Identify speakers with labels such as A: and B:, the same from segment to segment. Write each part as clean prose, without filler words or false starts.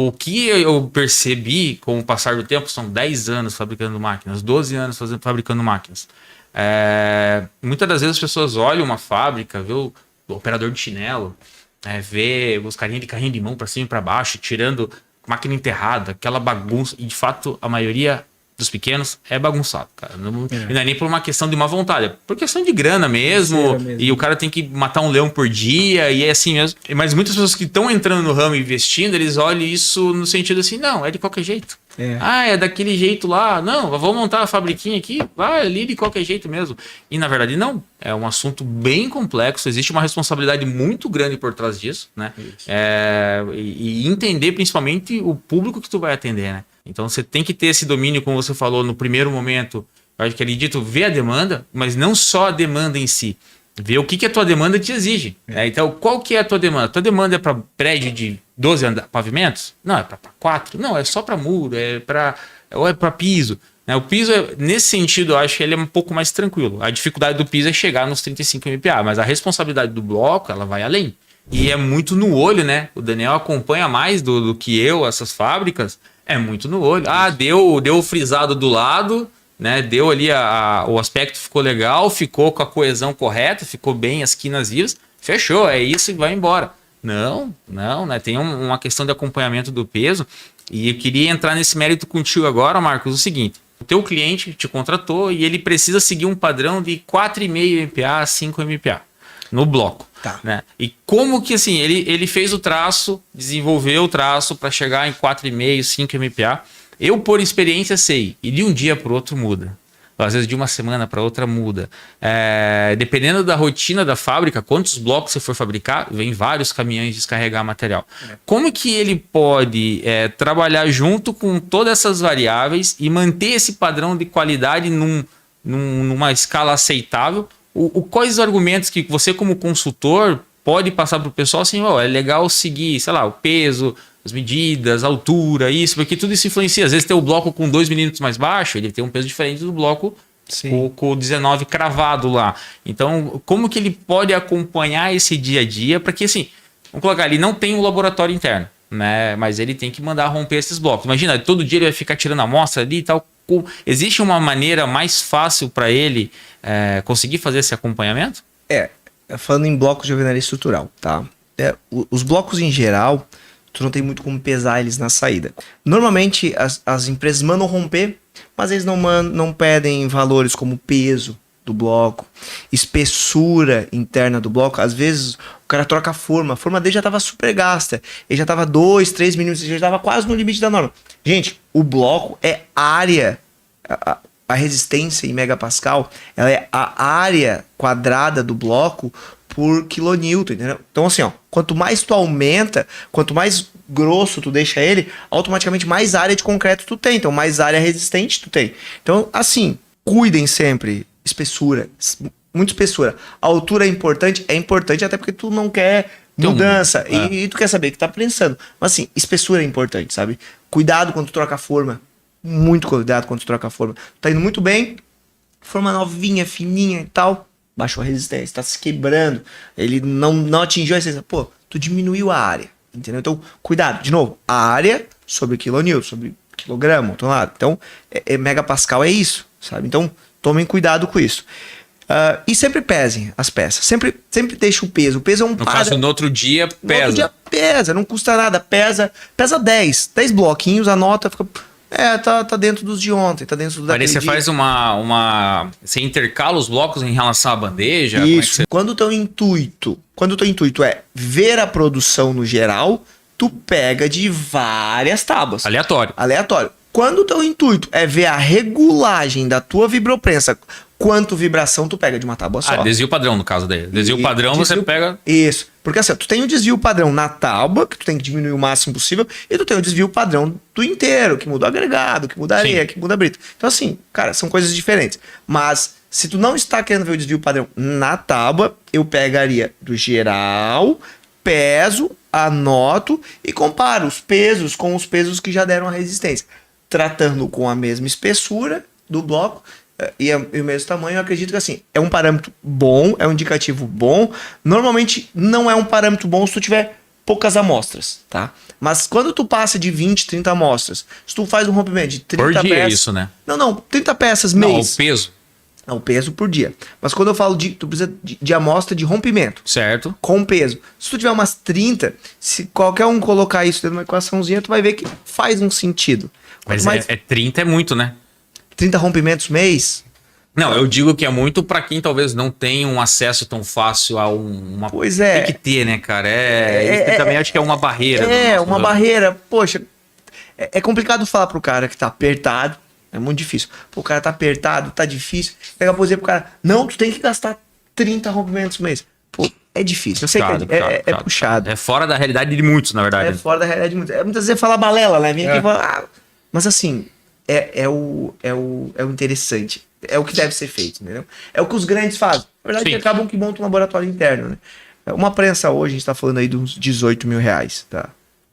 A: o que eu percebi com o passar do tempo, são 10 anos fabricando máquinas, 12 anos fabricando máquinas. Muitas das vezes as pessoas olham uma fábrica, vê o operador de chinelo, vê os carinhas de carrinho de mão para cima e para baixo, tirando máquina enterrada, aquela bagunça. E de fato, a maioria dos pequenos é bagunçado, cara. Não é nem por uma questão de má vontade, é por questão de grana mesmo. E o cara tem que matar um leão por dia, e é assim mesmo. Mas muitas pessoas que estão entrando no ramo e investindo, eles olham isso no sentido assim, não, é de qualquer jeito. É daquele jeito lá. Não, vou montar a fabriquinha aqui, vai ali de qualquer jeito mesmo. E na verdade não, é um assunto bem complexo, existe uma responsabilidade muito grande por trás disso, né? E entender principalmente o público que tu vai atender, né? Então você tem que ter esse domínio, como você falou no primeiro momento, eu acho que ele dito, ver a demanda, mas não só a demanda em si, ver o que a tua demanda te exige. Então, qual que é a tua demanda? Tua demanda é para prédio de 12 pavimentos? Não, é para 4. Não, é só para muro, ou é para piso. O piso, nesse sentido, eu acho que ele é um pouco mais tranquilo. A dificuldade do piso é chegar nos 35 MPa, mas a responsabilidade do bloco, ela vai além. E é muito no olho, né? O Daniel acompanha mais do que eu, essas fábricas. É muito no olho. Deu frisado do lado, né? Deu ali o aspecto ficou legal, ficou com a coesão correta, ficou bem as quinas vivas. Fechou, é isso e vai embora. Não, né? Tem uma questão de acompanhamento do peso. E eu queria entrar nesse mérito contigo agora, Marcos, o seguinte. O teu cliente te contratou e ele precisa seguir um padrão de 4,5 MPa a 5 MPa no bloco. Né? E como que assim, ele fez o traço, desenvolveu o traço para chegar em 4,5, 5 MPa. Eu, por experiência, sei. E de um dia para o outro muda. Às vezes de uma semana para outra muda. Dependendo da rotina da fábrica, quantos blocos você for fabricar, vem vários caminhões descarregar material. Como que ele pode trabalhar junto com todas essas variáveis e manter esse padrão de qualidade numa escala aceitável? Quais os argumentos que você, como consultor, pode passar para o pessoal assim, é legal seguir, sei lá, o peso, as medidas, a altura, isso, porque tudo isso influencia. Às vezes tem o bloco com 2 milímetros mais baixo, ele tem um peso diferente do bloco com o 19 cravado lá. Então, como que ele pode acompanhar esse dia a dia para que, assim, vamos colocar, ele não tem um laboratório interno, né? Mas ele tem que mandar romper esses blocos. Imagina, todo dia ele vai ficar tirando a amostra ali e tal. Existe uma maneira mais fácil para ele conseguir fazer esse acompanhamento?
B: Falando em blocos de alvenaria estrutural, tá? Os blocos em geral, tu não tem muito como pesar eles na saída. Normalmente as empresas mandam romper, mas eles não pedem valores como peso do bloco, espessura interna do bloco. Às vezes o cara troca a forma dele já estava super gasta, ele já estava 2, 3 milímetros, ele já estava quase no limite da norma. Gente, o bloco é área, a resistência em megapascal, ela é a área quadrada do bloco por quilonewton, entendeu? Então assim, quanto mais tu aumenta, quanto mais grosso tu deixa ele, automaticamente mais área de concreto tu tem, então mais área resistente tu tem. Então assim, cuidem sempre, espessura, muito espessura. A altura é importante até porque tu não quer mudança e tu quer saber o que tá pensando. Mas assim, espessura é importante, sabe? Cuidado quando tu troca a forma. Muito cuidado quando tu troca a forma. Tá indo muito bem, forma novinha, fininha e tal, baixou a resistência, tá se quebrando, ele não atingiu a resistência. Pô, tu diminuiu a área, entendeu? Então, cuidado, de novo, a área sobre quilonewton, sobre quilograma, então megapascal é isso, sabe? Então, tomem cuidado com isso. E sempre pesem as peças. Sempre deixa o peso. O peso é um
A: No caso, no outro dia pesa.
B: No outro dia pesa, não custa nada. Pesa 10 bloquinhos, anota, fica... tá dentro dos de ontem, tá dentro daquele
A: Aí você
B: dia.
A: faz você intercala os blocos em relação à bandeja?
B: Isso. Quando o teu intuito é ver a produção no geral, tu pega de várias tábuas.
A: Aleatório.
B: Quando o teu intuito é ver a regulagem da tua vibroprensa, quanto vibração tu pega de uma tábua só.
A: Desvio padrão no caso daí. Desvio padrão você pega...
B: Isso. Porque assim, tu tem o desvio padrão na tábua, que tu tem que diminuir o máximo possível, e tu tem o desvio padrão do inteiro, que muda o agregado, que muda a areia, que muda a brita. Então assim, cara, são coisas diferentes. Mas se tu não está querendo ver o desvio padrão na tábua, eu pegaria do geral, peso, anoto e comparo os pesos com os pesos que já deram a resistência. Tratando com a mesma espessura do bloco e o mesmo tamanho, eu acredito que assim, é um parâmetro bom, é um indicativo bom. Normalmente não é um parâmetro bom se tu tiver poucas amostras, tá? Mas quando tu passa de 20, 30 amostras, se tu faz um rompimento de 30
A: Por dia
B: peças...
A: isso, né?
B: Não, 30 peças
A: Não,
B: mês.
A: o peso.
B: É o peso por dia. Mas quando eu falo tu precisa de amostra de rompimento.
A: Certo.
B: Com peso. Se tu tiver umas 30, se qualquer um colocar isso dentro de uma equaçãozinha, tu vai ver que faz um sentido.
A: Mas
B: Quanto mais
A: 30 é muito, né?
B: 30 rompimentos mês...
A: Não, eu digo que é muito pra quem talvez não tenha um acesso tão fácil a uma...
B: Pois é.
A: Tem que ter, né, cara? Isso também acho que é uma barreira.
B: Uma barreira. Poxa, é complicado falar pro cara que tá apertado. É muito difícil. Pô, o cara tá apertado, tá difícil. Pega por exemplo pro cara, não, tu tem que gastar 30 rompimentos mês. Pô, é difícil. Eu sei que é puxado.
A: É fora da realidade de muitos, na verdade.
B: É fora da realidade de muitos. Muitas vezes fala balela, né? Vem aqui e fala, mas assim, é o interessante. É o que deve ser feito, entendeu? É o que os grandes fazem. Na verdade, acabam que montam um laboratório interno, né? Uma prensa hoje, a gente tá falando aí de uns 18 mil reais, tá?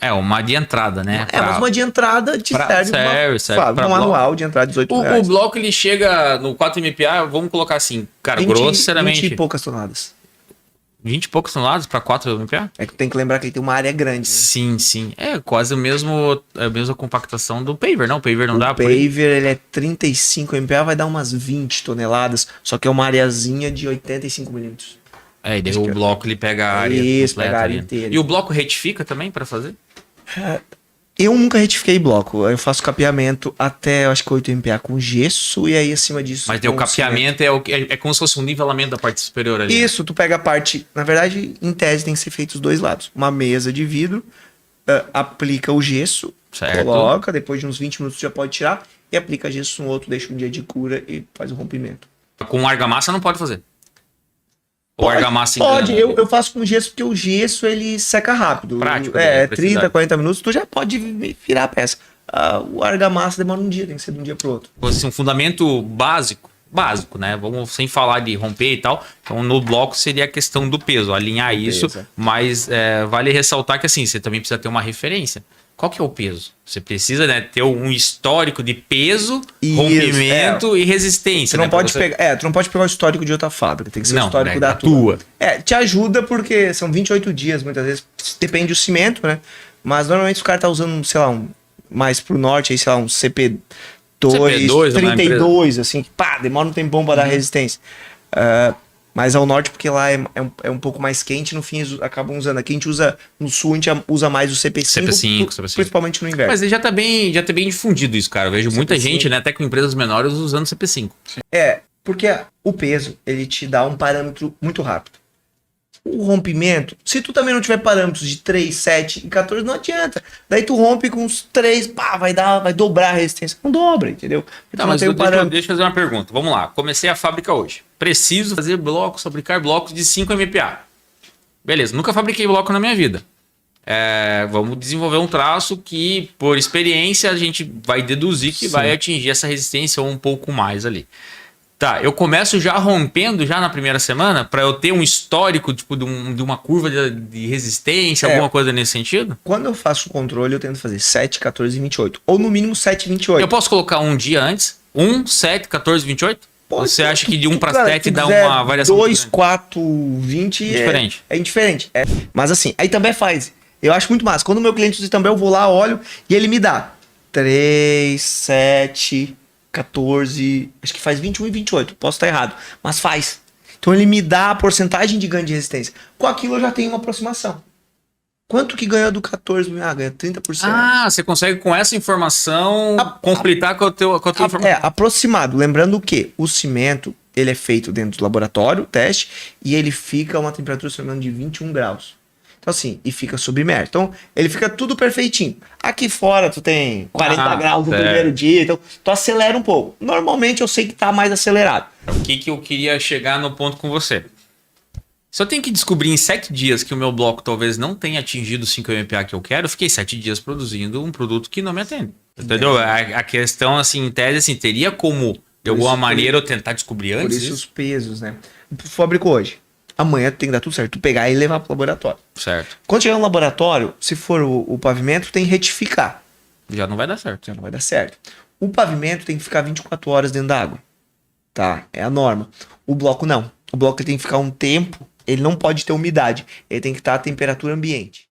A: É, uma de entrada, né?
B: Mas uma de entrada te serve um manual de entrada de 18 reais.
A: O bloco, ele chega no 4MPa, vamos colocar assim, cara,
B: 20,
A: grosseiramente...
B: 20 e poucas toneladas.
A: 20 e poucos toneladas para 4MPa?
B: É que tem que lembrar que ele tem uma área grande. Né?
A: Sim. É quase a mesma compactação do paver, não? O paver não dá
B: para. O paver, ele é 35 MPa, vai dar umas 20 toneladas, só que é uma areazinha de 85 milímetros.
A: E daí o bloco ele pega a área
B: completa, pega a área inteira.
A: E o bloco retifica também para fazer?
B: Eu nunca retifiquei bloco. Eu faço capeamento até, eu acho que 8 MPa com gesso e aí acima disso...
A: Mas o capeamento é como se fosse um nivelamento da parte superior ali.
B: Isso, tu pega a parte... Na verdade, em tese tem que ser feito os dois lados. Uma mesa de vidro, aplica o gesso, coloca, depois de uns 20 minutos tu já pode tirar e aplica gesso no outro, deixa um dia de cura e faz o rompimento.
A: Com argamassa não pode fazer? Ou argamassa
B: pode, eu faço com gesso porque o gesso ele seca rápido.
A: Prático.
B: 30, 40 minutos tu já pode virar a peça. O argamassa demora um dia, tem que ser de um dia pro outro.
A: Assim, um fundamento básico, né? Vamos sem falar de romper e tal. Então no bloco seria a questão do peso, alinhar isso. Mas vale ressaltar que assim, você também precisa ter uma referência. Qual que é o peso? Você precisa, né, ter um histórico de peso, rompimento e resistência.
B: Tu não, pode pegar, tu não pode pegar o histórico de outra fábrica, tem que ser o histórico da
A: tua.
B: Te ajuda porque são 28 dias, muitas vezes, depende do cimento, né? Mas normalmente o cara tá usando, sei lá, mais pro norte, aí, sei lá, um CP2 32, assim, demora um tempão pra dar resistência. Mas ao norte, porque lá é um pouco mais quente, no fim eles acabam usando. Aqui a gente usa, no sul a gente usa mais o CP5, principalmente no inverno.
A: Mas já tá bem difundido isso, cara. Eu vejo muita gente, né, até com empresas menores, usando CP5.
B: Porque o peso, ele te dá um parâmetro muito rápido. O rompimento, se tu também não tiver parâmetros de 3, 7 e 14, não adianta. Daí tu rompe com uns 3, vai dobrar a resistência. Não dobra, entendeu?
A: Tá, mas deixa eu fazer uma pergunta. Vamos lá, comecei a fábrica hoje. Preciso fazer blocos, fabricar blocos de 5 MPa. Beleza, nunca fabriquei bloco na minha vida. Vamos desenvolver um traço que, por experiência, a gente vai deduzir que vai atingir essa resistência ou um pouco mais ali. Tá, eu começo já rompendo já na primeira semana para eu ter um histórico tipo de uma curva de resistência, alguma coisa nesse sentido?
B: Quando eu faço o controle, eu tento fazer 7, 14 e 28. Ou no mínimo 7 e 28.
A: Eu posso colocar um dia antes? 1, 7, 14 e 28? Você acha que de 1 para 7 dá uma variação?
B: 2, 4, 20
A: indiferente.
B: É indiferente. Mas assim, aí também faz. Eu acho muito massa. Quando o meu cliente usa também, eu vou lá, olho e ele me dá 3, 7... 14, acho que faz 21 e 28, posso estar errado, mas faz. Então ele me dá a porcentagem de ganho de resistência. Com aquilo eu já tenho uma aproximação. Quanto que ganha do 14? Ganha 30%.
A: Você consegue com essa informação completar com a tua informação.
B: Aproximado. Lembrando que o cimento, ele é feito dentro do laboratório, teste, e ele fica a uma temperatura, se não me engano, de 21 graus. Então assim, e fica submerso. Então, ele fica tudo perfeitinho. Aqui fora, tu tem 40 graus no primeiro dia, então tu acelera um pouco. Normalmente, eu sei que tá mais acelerado.
A: O que eu queria chegar no ponto com você? Se eu tenho que descobrir em 7 dias que o meu bloco talvez não tenha atingido o 5 MPa que eu quero, eu fiquei 7 dias produzindo um produto que não me atende. Entendeu? A questão, assim, em tese, assim, teria como, de alguma maneira, eu tentar descobrir antes?
B: Por isso os pesos, né? Fabrico hoje. Amanhã tem que dar tudo certo. Tu pegar e levar pro laboratório.
A: Certo.
B: Quando chegar no laboratório, se for o pavimento, tem que retificar.
A: Já não vai dar certo.
B: Já não vai dar certo. O pavimento tem que ficar 24 horas dentro da água. Tá? É a norma. O bloco não. O bloco tem que ficar um tempo, ele não pode ter umidade. Ele tem que estar a temperatura ambiente.